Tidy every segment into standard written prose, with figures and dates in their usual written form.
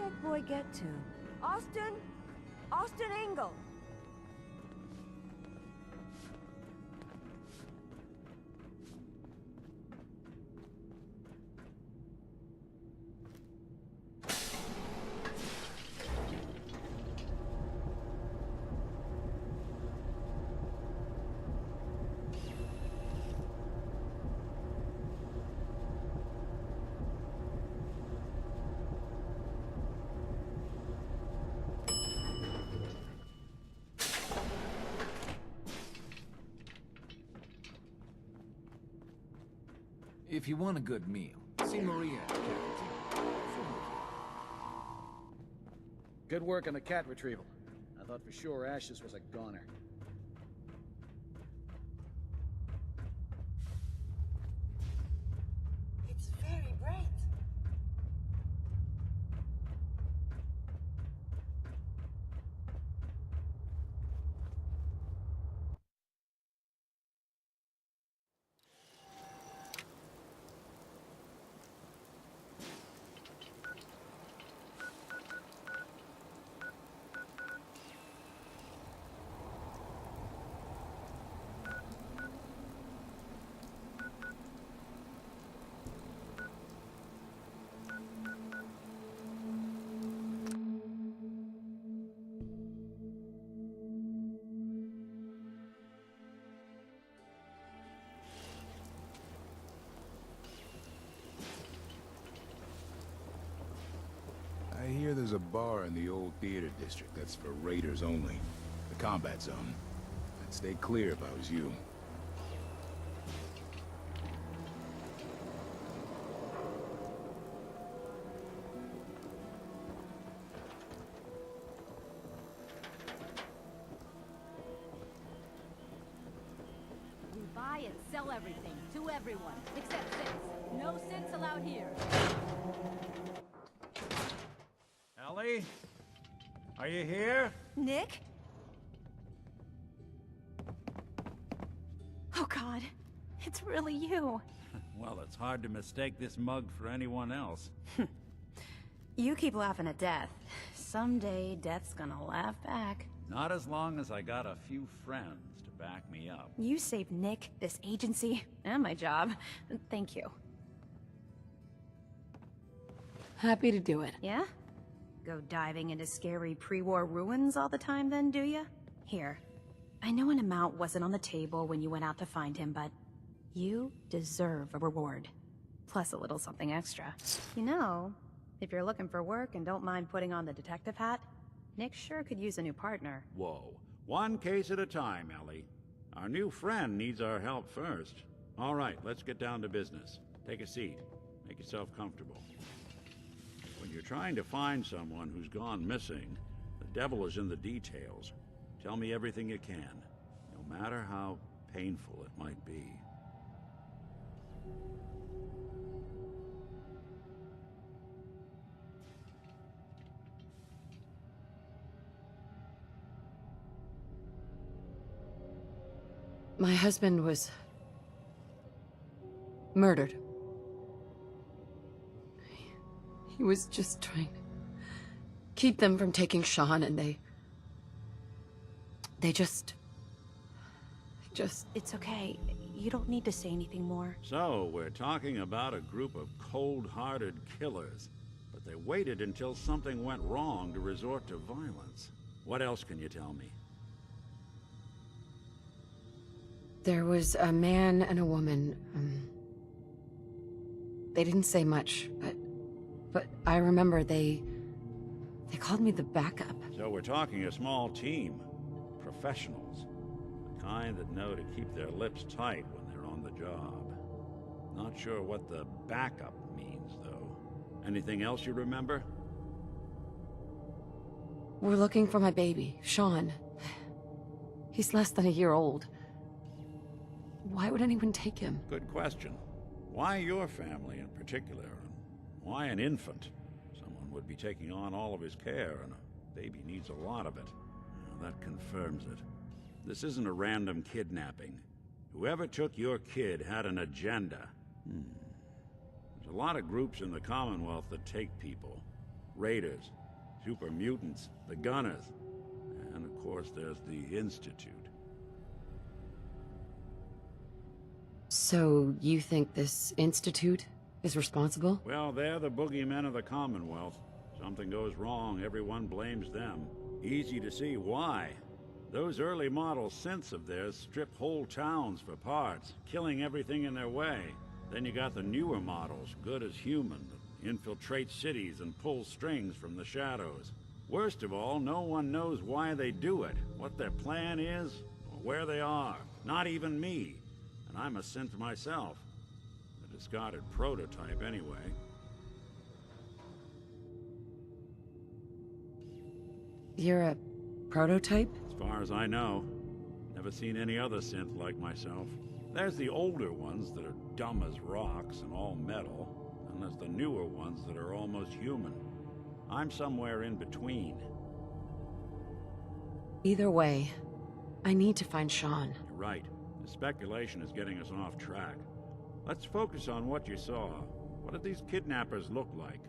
that boy get to? Austin? Austin Engel! If you want a good meal, see Maria at the cafeteria. Good work on the cat retrieval. I thought for sure Ashes was a goner. It's very bright. I hear there's a bar in the old theater district that's for raiders only. The combat zone. I'd stay clear if I was you. We buy and sell everything to everyone, except synths. No synths allowed here. Ellie? Are you here? Nick? Oh God, it's really you. Well, it's hard to mistake this mug for anyone else. You keep laughing at death. Someday, death's gonna laugh back. Not as long as I got a few friends to back me up. You saved Nick, this agency, and my job. Thank you. Happy to do it. Yeah? Go diving into scary pre-war ruins all the time then, do ya? Here. I know an amount wasn't on the table when you went out to find him, but you deserve a reward. Plus a little something extra. You know, if you're looking for work and don't mind putting on the detective hat, Nick sure could use a new partner. Whoa. One case at a time, Ellie. Our new friend needs our help first. All right, let's get down to business. Take a seat. Make yourself comfortable. When you're trying to find someone who's gone missing, the devil is in the details. Tell me everything you can, no matter how painful it might be. My husband was murdered. He was just trying to keep them from taking Sean, and they just... It's okay. You don't need to say anything more. So, we're talking about a group of cold-hearted killers, but they waited until something went wrong to resort to violence. What else can you tell me? There was a man and a woman. They didn't say much, but I remember they called me the backup. So we're talking a small team. Professionals. The kind that know to keep their lips tight when they're on the job. Not sure what the backup means, though. Anything else you remember? We're looking for my baby, Sean. He's less than a year old. Why would anyone take him? Good question. Why your family in particular? And why an infant? Someone would be taking on all of his care, and a baby needs a lot of it. Well, that confirms it. This isn't a random kidnapping. Whoever took your kid had an agenda. There's a lot of groups in the Commonwealth that take people. Raiders, super mutants, the Gunners, and of course there's the Institute. So, you think this Institute is responsible? Well, they're the boogeymen of the Commonwealth. Something goes wrong, everyone blames them. Easy to see why. Those early model synths of theirs strip whole towns for parts, killing everything in their way. Then you got the newer models, good as human, that infiltrate cities and pull strings from the shadows. Worst of all, no one knows why they do it, what their plan is, or where they are. Not even me. And I'm a synth myself. A discarded prototype, anyway. You're a prototype? As far as I know. Never seen any other synth like myself. There's the older ones that are dumb as rocks and all metal, and there's the newer ones that are almost human. I'm somewhere in between. Either way, I need to find Sean. You're right. The speculation is getting us off track. Let's focus on what you saw. What did these kidnappers look like?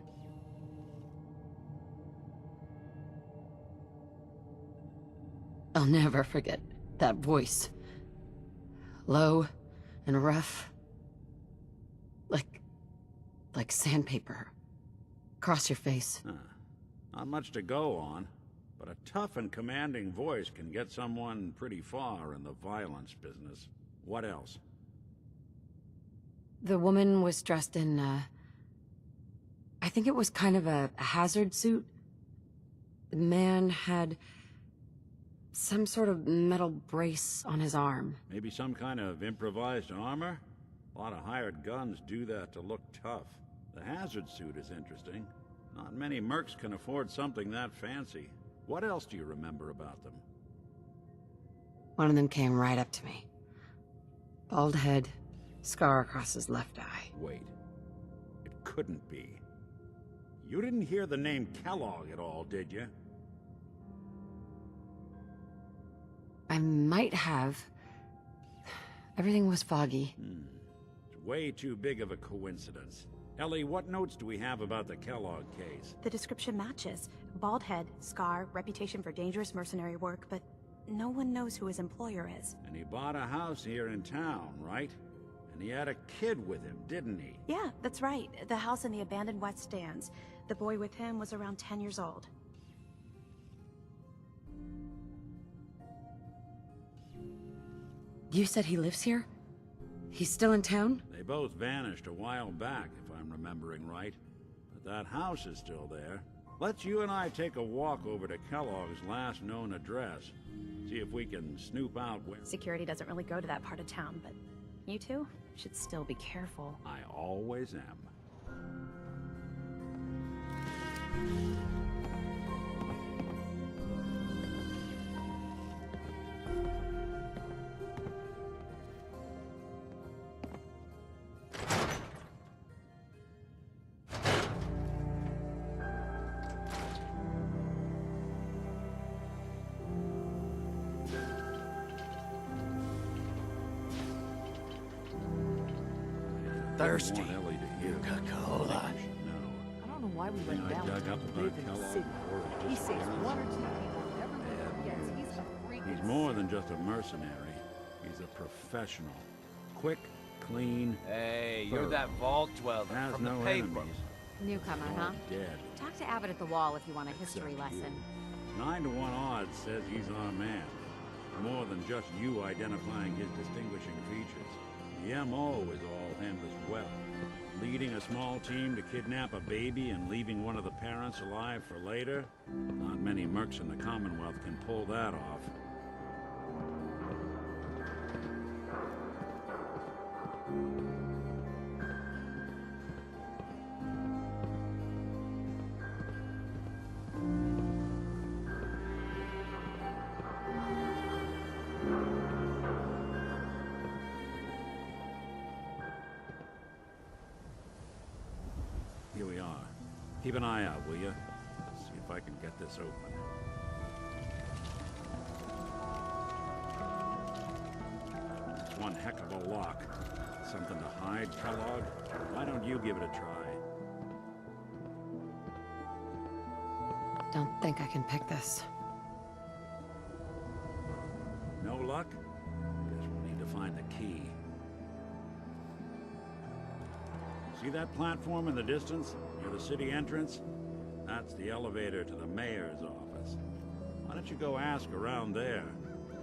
I'll never forget that voice. Low and rough. Like sandpaper. Across your face. Not much to go on, but a tough and commanding voice can get someone pretty far in the violence business. What else? The woman was dressed in, I think it was kind of a hazard suit. The man had some sort of metal brace on his arm. Maybe some kind of improvised armor? A lot of hired guns do that to look tough. The hazard suit is interesting. Not many mercs can afford something that fancy. What else do you remember about them? One of them came right up to me. Bald head, scar across his left eye. Wait. It couldn't be. You didn't hear the name Kellogg at all, did you? I might have. Everything was foggy. It's way too big of a coincidence. Ellie, what notes do we have about the Kellogg case? The description matches. Bald head, scar, reputation for dangerous mercenary work, but no one knows who his employer is. And he bought a house here in town, right? And he had a kid with him, didn't he? Yeah, that's right. The house in the abandoned West Stands. The boy with him was around 10 years old. You said he lives here? He's still in town? They both vanished a while back, if I'm remembering right. But that house is still there. Let's you and I take a walk over to Kellogg's last known address. See if we can snoop out where... Security doesn't really go to that part of town, but you two should still be careful. I always am. Thirsty. I want Ellie to hear that. Coca-Cola. No. I don't know why we let I dug Valentine up live about in the Kellogg city. before his He saves disappearance. one or two people never forgets he's a freak. He's more than just a mercenary. He's a professional. Quick, clean, Hey, you're thorough. that vault dweller Has from no the paper. enemies. Newcomer, All huh? dead. Talk to Abbott at the wall if you want a history Except you. lesson. 9 to 1 odds says he's our man. More than just you identifying his distinguishing features. The MO is all him as well. Leading a small team to kidnap a baby and leaving one of the parents alive for later? Not many mercs in the Commonwealth can pull that off. Here we are. Keep an eye out, will you? See if I can get this open. It's one heck of a lock. Something to hide, Kellogg? Why don't you give it a try? Don't think I can pick this. No luck? Guess we'll need to find the key. See that platform in the distance, near the city entrance? That's the elevator to the mayor's office. Why don't you go ask around there?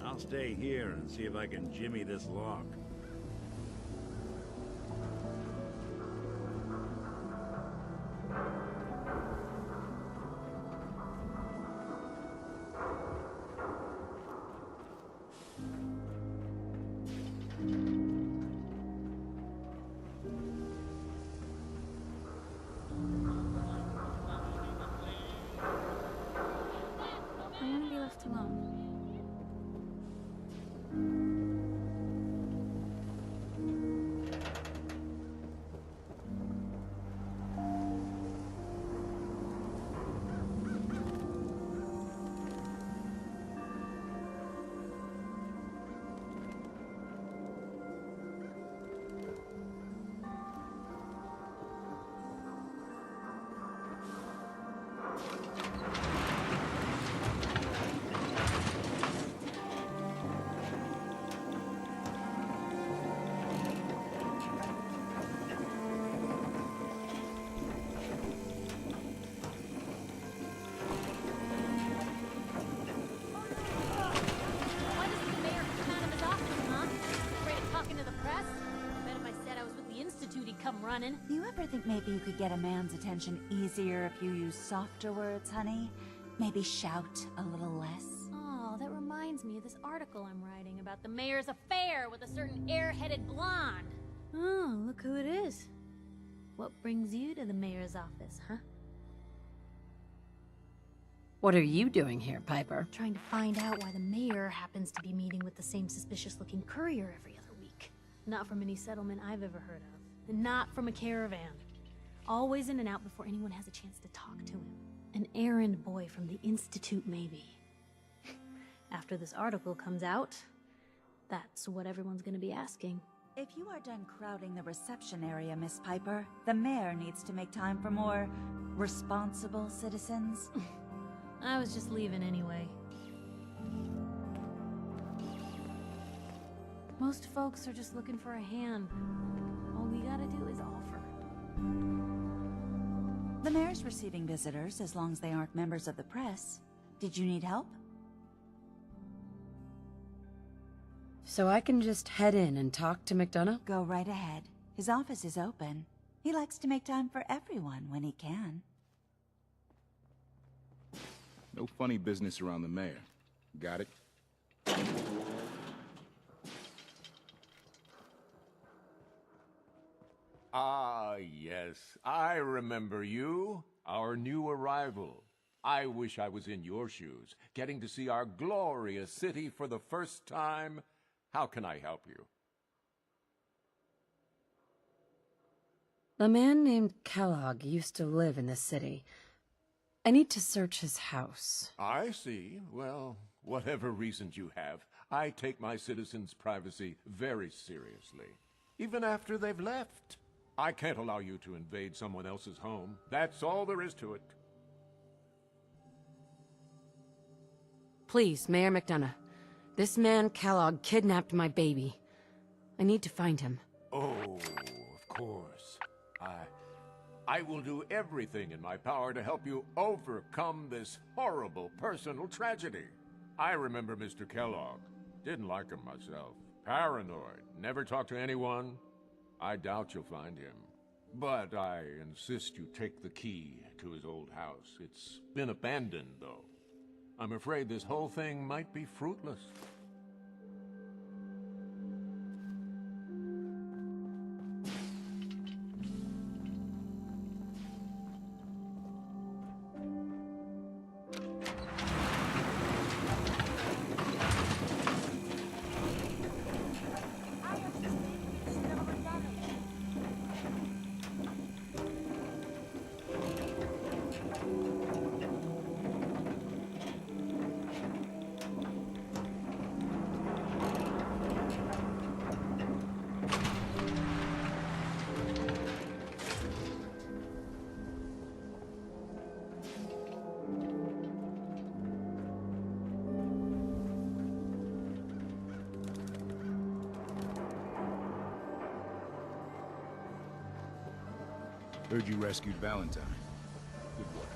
I'll stay here and see if I can jimmy this lock. I want to be left alone. Why doesn't the mayor come out of his office, huh? Afraid of talking to the press? I bet if I said I was with the Institute, he'd come running. Do you ever think maybe you could get a man's attention easier if you use softer words, honey? Maybe shout a little less? Oh, that reminds me of this article I'm writing about the mayor's affair with a certain airheaded blonde. Oh, look who it is. What brings you to the mayor's office, huh? What are you doing here, Piper? Trying to find out why the mayor happens to be meeting with the same suspicious-looking courier every other week. Not from any settlement I've ever heard of. And not from a caravan. Always in and out before anyone has a chance to talk to him. An errand boy from the Institute, maybe. After this article comes out, that's what everyone's gonna be asking. If you are done crowding the reception area, Miss Piper, the mayor needs to make time for more responsible citizens. I was just leaving anyway. Most folks are just looking for a hand. All we gotta do is offer. The mayor's receiving visitors as long as they aren't members of the press. Did you need help? So I can just head in and talk to McDonough? Go right ahead. His office is open. He likes to make time for everyone when he can. No funny business around the mayor. Got it? Ah, yes. I remember you. Our new arrival. I wish I was in your shoes, getting to see our glorious city for the first time. How can I help you? A man named Kellogg used to live in this city. I need to search his house. I see. Well, whatever reasons you have, I take my citizens' privacy very seriously. Even after they've left. I can't allow you to invade someone else's home. That's all there is to it. Please, Mayor McDonough. This man, Kellogg, kidnapped my baby. I need to find him. Oh, of course. I will do everything in my power to help you overcome this horrible personal tragedy. I remember Mr. Kellogg. Didn't like him myself. Paranoid. Never talked to anyone. I doubt you'll find him. But I insist you take the key to his old house. It's been abandoned, though. I'm afraid this whole thing might be fruitless. Heard you rescued Valentine. Good work.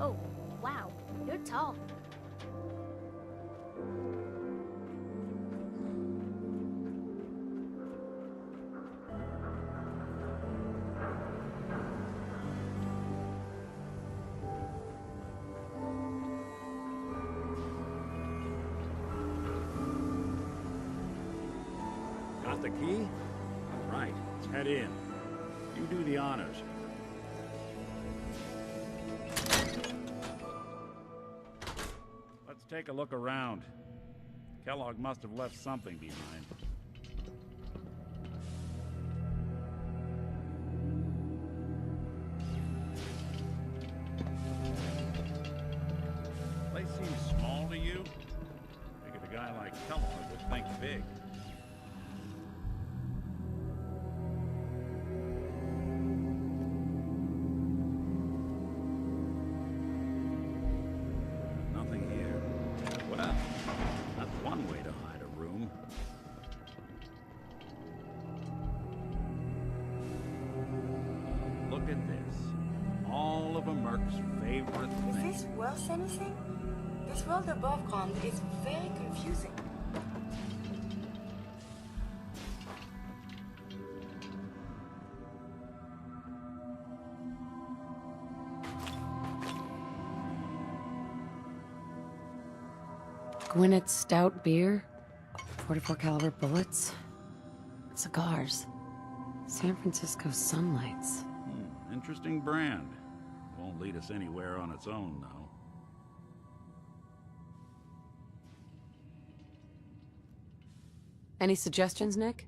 Oh, wow. You're tall. Got the key? All right, let's head in. You do the honors. Let's take a look around. Kellogg must have left something behind. Place seems small to you? Figured a guy like Kellogg would think big. Nothing here. Well, that's one way to hide a room. Look at this. All of a Merc's favorite Is thing. this worth anything? This world above ground is very confusing. Gwinnett's stout beer, 44 caliber bullets, cigars, San Francisco sunlights. Interesting brand. Won't lead us anywhere on its own, though. Any suggestions, Nick?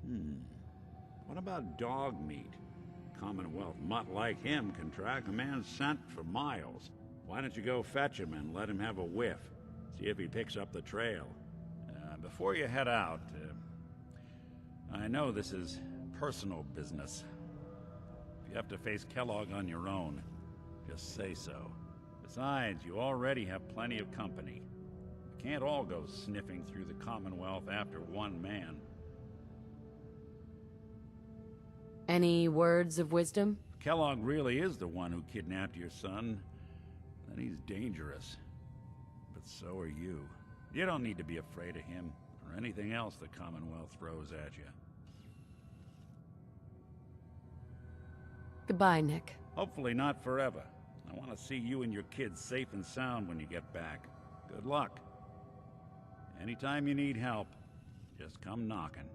What about dog meat? Commonwealth mutt like him can track a man's scent for miles. Why don't you go fetch him and let him have a whiff? See if he picks up the trail. Before you head out, I know this is personal business. If you have to face Kellogg on your own, just say so. Besides, you already have plenty of company. You can't all go sniffing through the Commonwealth after one man. Any words of wisdom? If Kellogg really is the one who kidnapped your son, then he's dangerous. But so are you. You don't need to be afraid of him, or anything else the Commonwealth throws at you. Goodbye, Nick. Hopefully not forever. I want to see you and your kids safe and sound when you get back. Good luck. Anytime you need help, just come knocking.